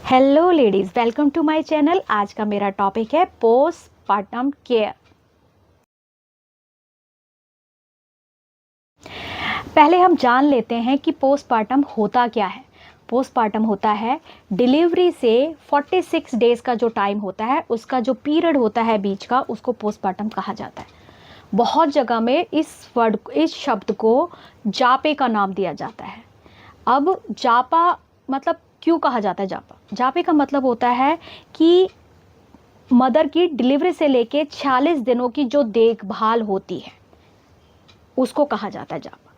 Hello ladies, welcome to my channel. आज का मेरा टॉपिक है पोस्टपार्टम केयर। पहले हम जान लेते हैं कि पोस्टपार्टम होता क्या है। पोस्टपार्टम होता है डिलीवरी से 46 डेज़ का जो टाइम होता है, उसका जो पीरियड होता है बीच का, उसको पोस्टपार्टम कहा जाता है। बहुत जगह में इस शब्द को जापे का नाम दिया जाता है। अब जापा मतलब क्यों कहा जाता है जापा? जापे का मतलब होता है कि मदर की डिलीवरी से लेके 46 दिनों की जो देखभाल होती है उसको कहा जाता है जापा।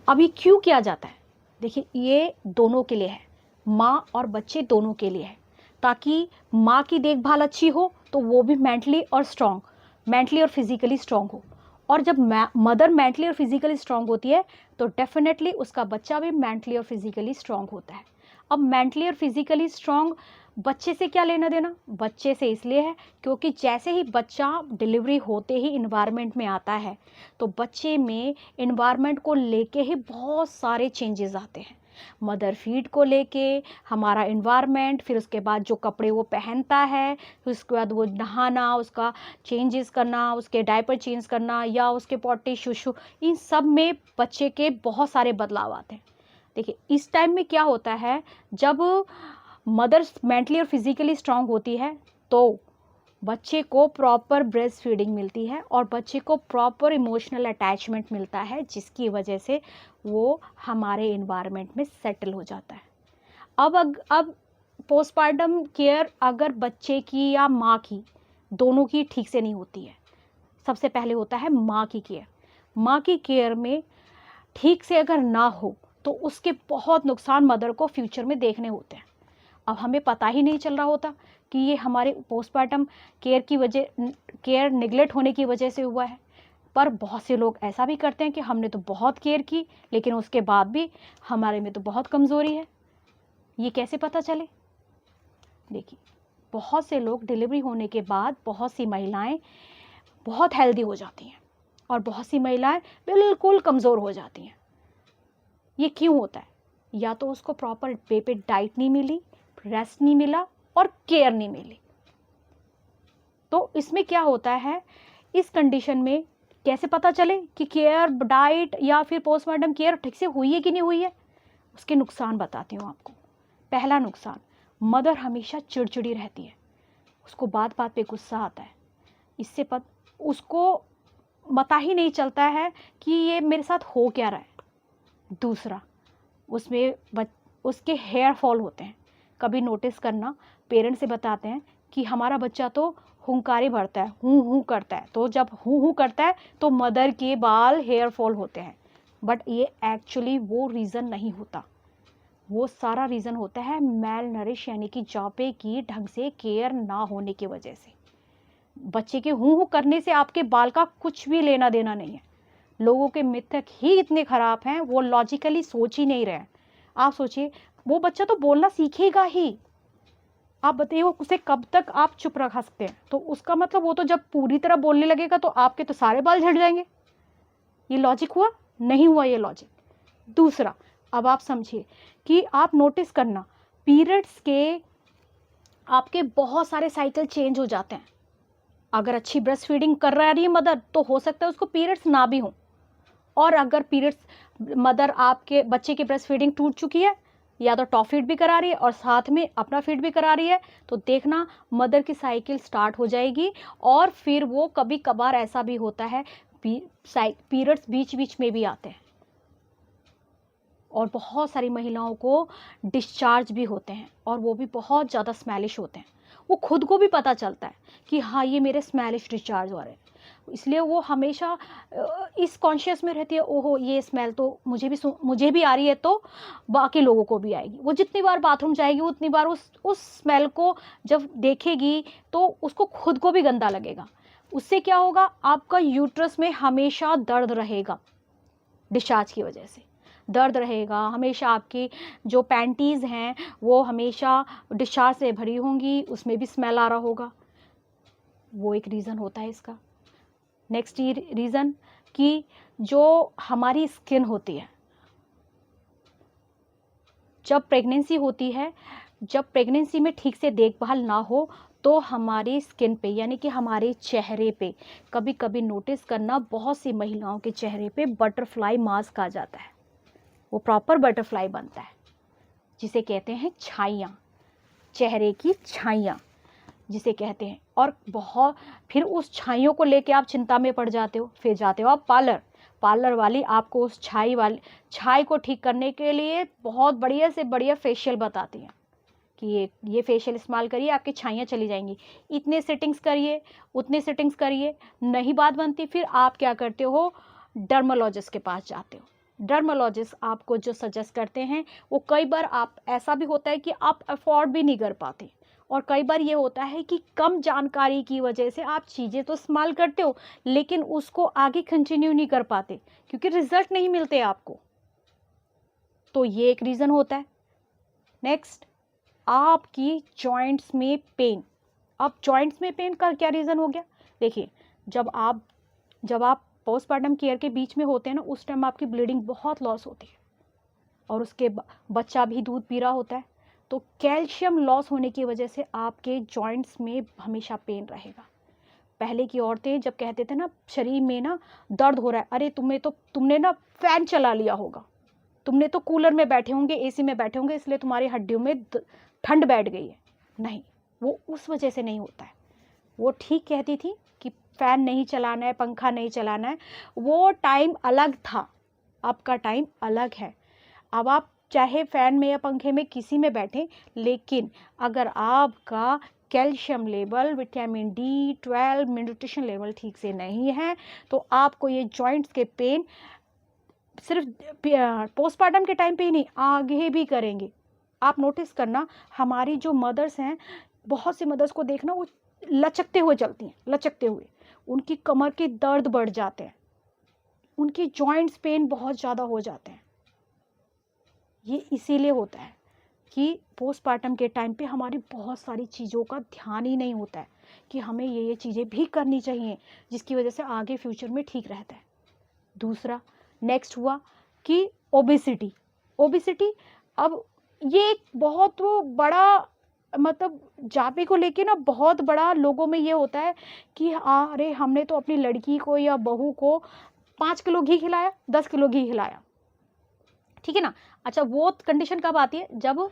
अभी क्यों किया जाता है? देखिए, ये दोनों के लिए है, माँ और बच्चे दोनों के लिए है, ताकि माँ की देखभाल अच्छी हो तो वो भी मेंटली और फिजिकली स्ट्रांग हो। और जब मदर मेंटली और फिजिकली स्ट्रांग होती है तो डेफिनेटली उसका बच्चा भी मेंटली और फिजिकली स्ट्रांग होता है। अब मेंटली और फिजिकली स्ट्रांग बच्चे से क्या लेना देना? बच्चे से इसलिए है क्योंकि जैसे ही बच्चा डिलीवरी होते ही इन्वायरमेंट में आता है तो बच्चे में इन्वायरमेंट को लेके ही बहुत सारे चेंजेस आते हैं। मदर फीड को लेके हमारा इन्वायरमेंट, फिर उसके बाद जो कपड़े वो पहनता है, फिर उसके बाद वो नहाना, उसका चेंजेस करना, उसके डायपर चेंज करना या उसके पॉटी शुशु, इन सब में बच्चे के बहुत सारे बदलाव आते हैं। देखिए, इस टाइम में क्या होता है, जब मदर मेंटली और फिजिकली स्ट्रांग होती है तो बच्चे को प्रॉपर ब्रेस्ट फीडिंग मिलती है और बच्चे को प्रॉपर इमोशनल अटैचमेंट मिलता है, जिसकी वजह से वो हमारे इन्वायरमेंट में सेटल हो जाता है। अब पोस्टपार्टम केयर अगर बच्चे की या माँ की, दोनों की ठीक से नहीं होती है। सबसे पहले होता है माँ की केयर। माँ की केयर में ठीक से अगर ना हो तो उसके बहुत नुकसान मदर को फ्यूचर में देखने होते हैं। अब हमें पता ही नहीं चल रहा होता कि ये हमारे पोस्टपार्टम केयर निगलेक्ट होने की वजह से हुआ है। पर बहुत से लोग ऐसा भी करते हैं कि हमने तो बहुत केयर की लेकिन उसके बाद भी हमारे में तो बहुत कमज़ोरी है। ये कैसे पता चले? देखिए, बहुत से लोग डिलीवरी होने के बाद, बहुत सी महिलाएं बहुत हेल्दी हो जाती हैं और बहुत सी महिलाएं बिल्कुल कमज़ोर हो जाती हैं। ये क्यों होता है? या तो उसको प्रॉपर वे पे डाइट नहीं मिली, रेस्ट नहीं मिला और केयर नहीं मिली। तो इसमें क्या होता है, इस कंडीशन में कैसे पता चले कि केयर, डाइट या फिर पोस्टमार्टम केयर ठीक से हुई है कि नहीं हुई है? उसके नुकसान बताती हूँ आपको। पहला नुकसान, मदर हमेशा चिड़चिड़ी रहती है, उसको बात बात पे गुस्सा आता है। इससे उसको पता ही नहीं चलता है कि ये मेरे साथ हो क्या रहा है। दूसरा, उसमें उसके हेयर फॉल होते हैं। कभी नोटिस करना, पेरेंट्स से बताते हैं कि हमारा बच्चा तो हुंकारी भरता है, हूँ हूँ करता है, तो जब हूँ हूँ करता है तो मदर के बाल हेयर फॉल होते हैं। बट ये एक्चुअली वो रीज़न नहीं होता। वो सारा रीज़न होता है मेल नरिश यानी कि जापे की ढंग से केयर ना होने की वजह से। बच्चे के हूँ हूँ करने से आपके बाल का कुछ भी लेना देना नहीं है। लोगों के मिथक ही इतने ख़राब हैं, वो लॉजिकली सोच ही नहीं रहे हैं। आप सोचिए, वो बच्चा तो बोलना सीखेगा ही। आप बताइए, वो उसे कब तक आप चुप रखा सकते हैं? तो उसका मतलब वो तो जब पूरी तरह बोलने लगेगा तो आपके तो सारे बाल झड़ जाएंगे। ये लॉजिक हुआ? नहीं हुआ ये लॉजिक। दूसरा, अब आप समझिए कि आप नोटिस करना, पीरियड्स के आपके बहुत सारे साइकिल चेंज हो जाते हैं। अगर अच्छी ब्रेस्ट फीडिंग कर रही है मदर तो हो सकता है उसको पीरियड्स ना भी हो। और अगर पीरियड्स मदर आपके बच्चे की ब्रेस्ट फीडिंग टूट चुकी है, या तो टॉप फीड भी करा रही है और साथ में अपना फीड भी करा रही है, तो देखना मदर की साइकिल स्टार्ट हो जाएगी। और फिर वो कभी कभार ऐसा भी होता है, पीरियड्स बीच बीच में भी आते हैं और बहुत सारी महिलाओं को डिस्चार्ज भी होते हैं और वो भी बहुत ज़्यादा स्मेलिश होते हैं। वो खुद को भी पता चलता है कि हाँ, ये मेरे स्मेलिश डिस्चार्ज हो रहे हैं। इसलिए वो हमेशा इस कॉन्शियस में रहती है, ओहो ये स्मेल तो मुझे भी आ रही है तो बाकी लोगों को भी आएगी। वो जितनी बार बाथरूम जाएगी उतनी बार उस स्मेल को जब देखेगी तो उसको खुद को भी गंदा लगेगा। उससे क्या होगा, आपका यूट्रस में हमेशा दर्द रहेगा, डिस्चार्ज की वजह से दर्द रहेगा हमेशा। आपकी जो पैंटीज़ हैं वो हमेशा डिस्चार्ज से भरी होंगी, उसमें भी स्मेल आ रहा होगा। वो एक रीज़न होता है इसका। नेक्स्ट रीज़न कि जो हमारी स्किन होती है, जब प्रेगनेंसी होती है जब प्रेगनेंसी में ठीक से देखभाल ना हो तो हमारी स्किन पे यानी कि हमारे चेहरे पे कभी कभी नोटिस करना, बहुत सी महिलाओं के चेहरे पे बटरफ्लाई मास्क आ जाता है, वो प्रॉपर बटरफ्लाई बनता है जिसे कहते हैं छाइयाँ, चेहरे की छाइयाँ जिसे कहते हैं। और बहुत फिर उस छाइयों को लेके आप चिंता में पड़ जाते हो, फिर जाते हो आप पार्लर वाली आपको उस छाई को ठीक करने के लिए बहुत बढ़िया से बढ़िया फेशियल बताती हैं कि ये फेशियल इस्तेमाल करिए, आपकी छाइयाँ चली जाएंगी, इतने सेटिंग्स करिए, उतने सेटिंग्स करिए, नहीं बात बनती, फिर आप क्या करते हो, डर्मोलॉजिस्ट के पास जाते हो। डर्मोलॉजिस्ट आपको जो सजेस्ट करते हैं वो कई बार आप ऐसा भी होता है कि आप अफोर्ड भी नहीं कर पाते, और कई बार ये होता है कि कम जानकारी की वजह से आप चीज़ें तो इस्तेमाल करते हो लेकिन उसको आगे कंटिन्यू नहीं कर पाते क्योंकि रिजल्ट नहीं मिलते आपको, तो ये एक रीज़न होता है। नेक्स्ट, आपकी जॉइंट्स में पेन। अब जॉइंट्स में पेन का क्या रीज़न हो गया, देखिए जब आप पोस्टमार्टम केयर के बीच में होते हैं ना, उस टाइम आपकी ब्लीडिंग बहुत लॉस होती है और उसके बच्चा भी दूध पी रहा होता है, तो कैल्शियम लॉस होने की वजह से आपके जॉइंट्स में हमेशा पेन रहेगा। पहले की औरतें जब कहते थे ना शरीर में ना दर्द हो रहा है, अरे तुमने ना फैन चला लिया होगा, तुमने तो कूलर में बैठे होंगे, एसी में बैठे होंगे, इसलिए तुम्हारी हड्डियों में ठंड बैठ गई है। नहीं, वो उस वजह से नहीं होता है। वो ठीक कहती थी कि फैन नहीं चलाना है, पंखा नहीं चलाना है, वो टाइम अलग था, आपका टाइम अलग है। अब आप चाहे फैन में या पंखे में किसी में बैठें, लेकिन अगर आपका calcium level, vitamin D12, nutrition level ठीक से नहीं है तो आपको ये जॉइंट्स के पेन सिर्फ पोस्टमार्टम के टाइम पे ही नहीं, आगे भी करेंगे। आप नोटिस करना, हमारी जो मदर्स हैं, बहुत सी मदर्स को देखना वो लचकते हुए चलती हैं, लचकते हुए, उनकी कमर के दर्द बढ़ जाते हैं, उनकी जॉइंट्स पेन बहुत ज़्यादा हो जाते हैं। ये इसीलिए होता है कि पोस्टमार्टम के टाइम पे हमारी बहुत सारी चीज़ों का ध्यान ही नहीं होता है कि हमें ये चीज़ें भी करनी चाहिए जिसकी वजह से आगे फ्यूचर में ठीक रहता है। दूसरा, नेक्स्ट हुआ कि ओबिसिटी। अब ये एक बहुत वो बड़ा, मतलब जाति को लेके ना बहुत बड़ा लोगों में ये होता है कि अरे हमने तो अपनी लड़की को या बहू को 5 किलो घी खिलाया, 10 किलो घी खिलाया, ठीक है ना। अच्छा, वो कंडीशन कब आती है, जब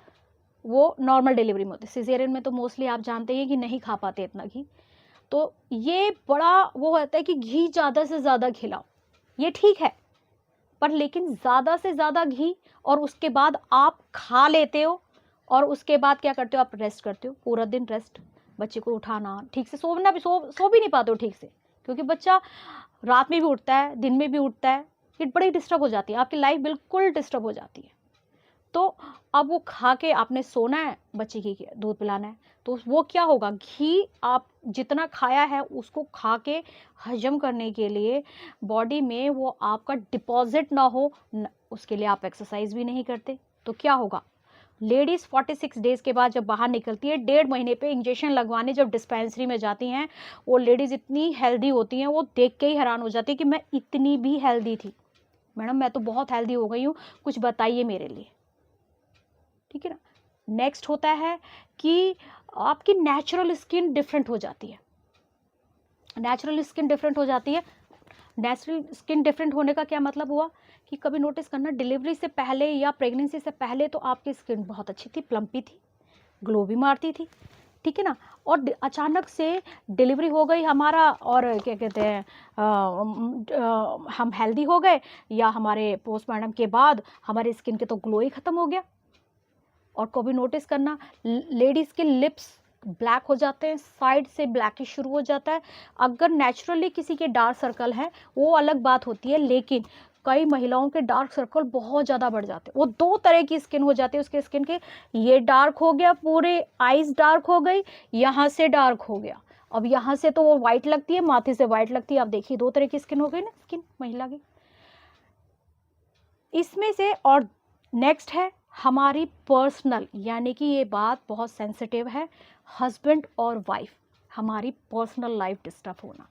वो नॉर्मल डिलीवरी में होती है। सिजेरियन में तो मोस्टली आप जानते हैं कि नहीं खा पाते इतना घी, तो ये बड़ा वो होता है कि घी ज़्यादा से ज़्यादा खिलाओ, ये ठीक है, पर लेकिन ज़्यादा से ज़्यादा घी और उसके बाद आप खा लेते हो और उसके बाद क्या करते हो, आप रेस्ट करते हो, पूरा दिन रेस्ट, बच्चे को उठाना, ठीक से सोना भी, सो भी नहीं पाते हो ठीक से, क्योंकि बच्चा रात में भी उठता है, दिन में भी उठता है, ये बड़ी डिस्टर्ब हो जाती है, आपकी लाइफ बिल्कुल डिस्टर्ब हो जाती है। तो अब वो खा के आपने सोना है, बच्चे की दूध पिलाना है, तो वो क्या होगा, घी आप जितना खाया है उसको खा के हजम करने के लिए बॉडी में वो आपका डिपॉजिट ना हो उसके लिए आप एक्सरसाइज भी नहीं करते, तो क्या होगा, लेडीज़ 46 डेज़ के बाद जब बाहर निकलती है, 1.5 महीने पे इंजेक्शन लगवाने जब डिस्पेंसरी में जाती हैं, वो लेडीज़ इतनी हेल्दी होती हैं, वो देख के ही हैरान हो जाती है कि मैं इतनी भी हेल्दी थी, मैडम मैं तो बहुत हेल्दी हो गई हूँ, कुछ बताइए मेरे लिए, ठीक है ना। नेक्स्ट होता है कि आपकी नेचुरल स्किन डिफरेंट हो जाती है, नेचुरल स्किन डिफरेंट हो जाती है। नेचुरल स्किन डिफरेंट होने का क्या मतलब हुआ कि कभी नोटिस करना, डिलीवरी से पहले या प्रेगनेंसी से पहले तो आपकी स्किन बहुत अच्छी थी, प्लम्पी थी, ग्लो भी मारती थी, ठीक है ना, और अचानक से डिलीवरी हो गई हमारा और क्या कहते हैं हम हेल्दी हो गए, या हमारे पोस्टमार्टम के बाद हमारे स्किन के तो ग्लो ही ख़त्म हो गया। और कभी नोटिस करना, लेडीज़ के लिप्स ब्लैक हो जाते हैं, साइड से ब्लैकिश शुरू हो जाता है। अगर नेचुरली किसी के डार्क सर्कल है वो अलग बात होती है, लेकिन कई महिलाओं के डार्क सर्कल बहुत ज़्यादा बढ़ जाते हैं, वो 2 तरह की स्किन हो जाती है उसके स्किन के, ये डार्क हो गया, पूरे आईज डार्क हो गई, यहाँ से डार्क हो गया, अब यहाँ से तो वो वाइट लगती है, माथे से वाइट लगती है, आप देखिए 2 तरह की स्किन हो गई ना स्किन महिला की इसमें से। और नेक्स्ट है हमारी पर्सनल, यानी कि ये बात बहुत सेंसिटिव है, हस्बैंड और वाइफ, हमारी पर्सनल लाइफ डिस्टर्ब होना।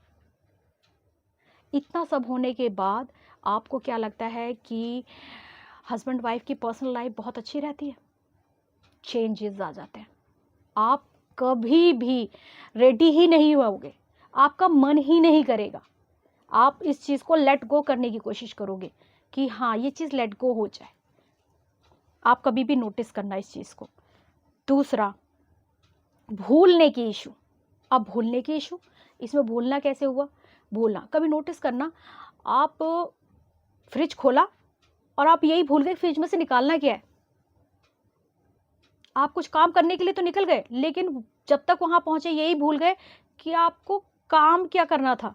इतना सब होने के बाद आपको क्या लगता है कि हस्बैंड वाइफ की पर्सनल लाइफ बहुत अच्छी रहती है? चेंजेस आ जाते हैं। आप कभी भी रेडी ही नहीं होगे, आपका मन ही नहीं करेगा, आप इस चीज़ को लेट गो करने की कोशिश करोगे कि हाँ ये चीज़ लेट गो हो जाए। आप कभी भी नोटिस करना इस चीज़ को। दूसरा, भूलने की इशू। अब भूलने की इशू, इसमें भूलना कैसे हुआ? भूलना, कभी नोटिस करना, आप फ्रिज खोला और आप यही भूल गए फ्रिज में से निकालना क्या है। आप कुछ काम करने के लिए तो निकल गए, लेकिन जब तक वहां पहुंचे यही भूल गए कि आपको काम क्या करना था।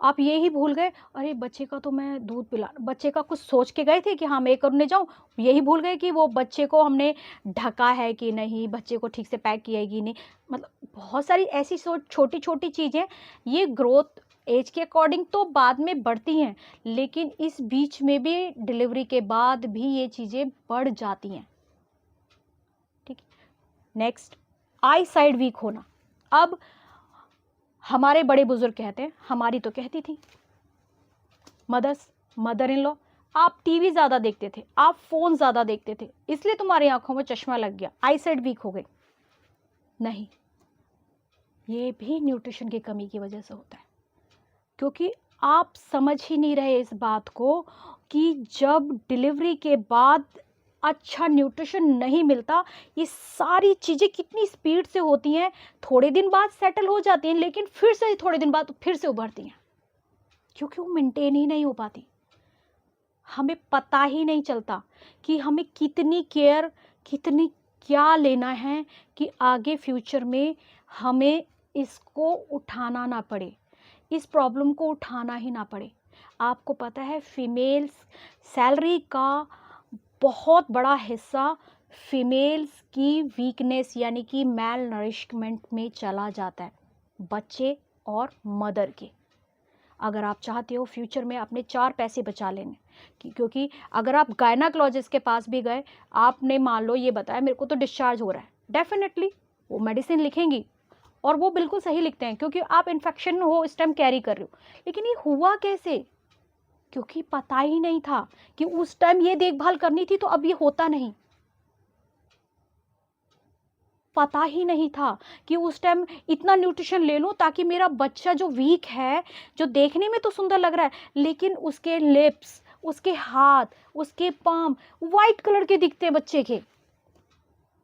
आप यही भूल गए, अरे बच्चे का तो मैं दूध पिला, बच्चे का कुछ सोच के गए थे कि हाँ मैं करने जाऊं, यही भूल गए कि वो बच्चे को हमने ढका है कि नहीं, बच्चे को ठीक से पैक किया है कि नहीं। मतलब बहुत सारी ऐसी छोटी छोटी चीज़ें, ये ग्रोथ एज के अकॉर्डिंग तो बाद में बढ़ती हैं, लेकिन इस बीच में भी डिलीवरी के बाद भी ये चीज़ें बढ़ जाती हैं। ठीक है। नेक्स्ट, आई साइड वीक होना। अब हमारे बड़े बुजुर्ग कहते हैं, हमारी तो कहती थी मदर इन लॉ, आप टीवी ज़्यादा देखते थे, आप फ़ोन ज़्यादा देखते थे, इसलिए तुम्हारी आंखों में चश्मा लग गया, आई साइड वीक हो गई। नहीं, ये भी न्यूट्रिशन की कमी की वजह से होता है, क्योंकि आप समझ ही नहीं रहे इस बात को कि जब डिलीवरी के बाद अच्छा न्यूट्रिशन नहीं मिलता, ये सारी चीज़ें कितनी स्पीड से होती हैं, थोड़े दिन बाद सेटल हो जाती हैं, लेकिन फिर से थोड़े दिन बाद फिर से उभरती हैं, क्योंकि वो मेंटेन ही नहीं हो पाती। हमें पता ही नहीं चलता कि हमें कितनी केयर, कितनी क्या लेना है कि आगे फ्यूचर में हमें इसको उठाना ना पड़े, इस प्रॉब्लम को उठाना ही ना पड़े। आपको पता है फीमेल्स सैलरी का बहुत बड़ा हिस्सा फीमेल्स की वीकनेस यानी कि मैल नरिशमेंट में चला जाता है, बच्चे और मदर के। अगर आप चाहते हो फ्यूचर में अपने 4 पैसे बचा लेने, क्योंकि अगर आप गायनाकोलॉजिस्ट के पास भी गए, आपने मान लो ये बताया मेरे को तो डिस्चार्ज हो रहा है, डेफिनेटली वो मेडिसिन लिखेंगी और वो बिल्कुल सही लिखते हैं, क्योंकि आप इन्फेक्शन हो इस टाइम कैरी कर रहे हो। लेकिन ये हुआ कैसे? क्योंकि पता ही नहीं था कि उस टाइम ये देखभाल करनी थी, तो अब ये होता नहीं। पता ही नहीं था कि उस टाइम इतना न्यूट्रिशन ले लूं ताकि मेरा बच्चा जो वीक है, जो देखने में तो सुंदर लग रहा है, लेकिन उसके लिप्स, उसके हाथ, उसके पाम वाइट कलर के दिखते हैं बच्चे के।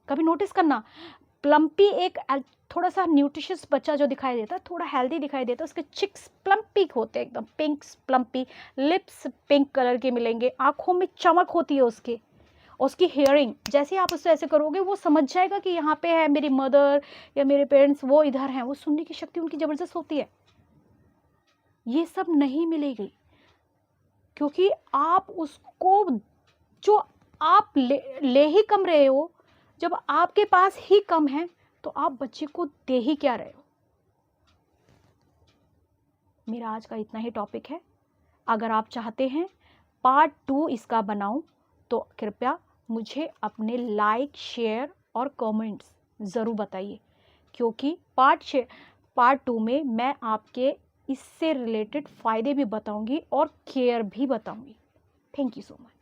कभी नोटिस करना, प्लम्पी एक थोड़ा सा न्यूट्रिशियस बच्चा जो दिखाई देता है, थोड़ा हेल्दी दिखाई देता है, उसके चिक्स प्लम्पी होते हैं, एकदम pink plumpy, lips pink colour के मिलेंगे, आंखों में चमक होती है उसके, उसकी हियरिंग, जैसे आप उससे ऐसे करोगे वो समझ जाएगा कि यहाँ पे है मेरी मदर या मेरे पेरेंट्स, वो इधर हैं, वो सुनने की शक्ति उनकी ज़बरदस्त होती है। ये सब नहीं मिलेगी, क्योंकि आप उसको, जो आप ले ही कम रहे हो, जब आपके पास ही कम है तो आप बच्चे को दे ही क्या रहे हो। मेरा आज का इतना ही टॉपिक है। अगर आप चाहते हैं पार्ट 2 इसका बनाऊं, तो कृपया मुझे अपने लाइक, शेयर और कमेंट्स ज़रूर बताइए, क्योंकि पार्ट 2 में मैं आपके इससे रिलेटेड फ़ायदे भी बताऊंगी और केयर भी बताऊंगी। Thank you so much.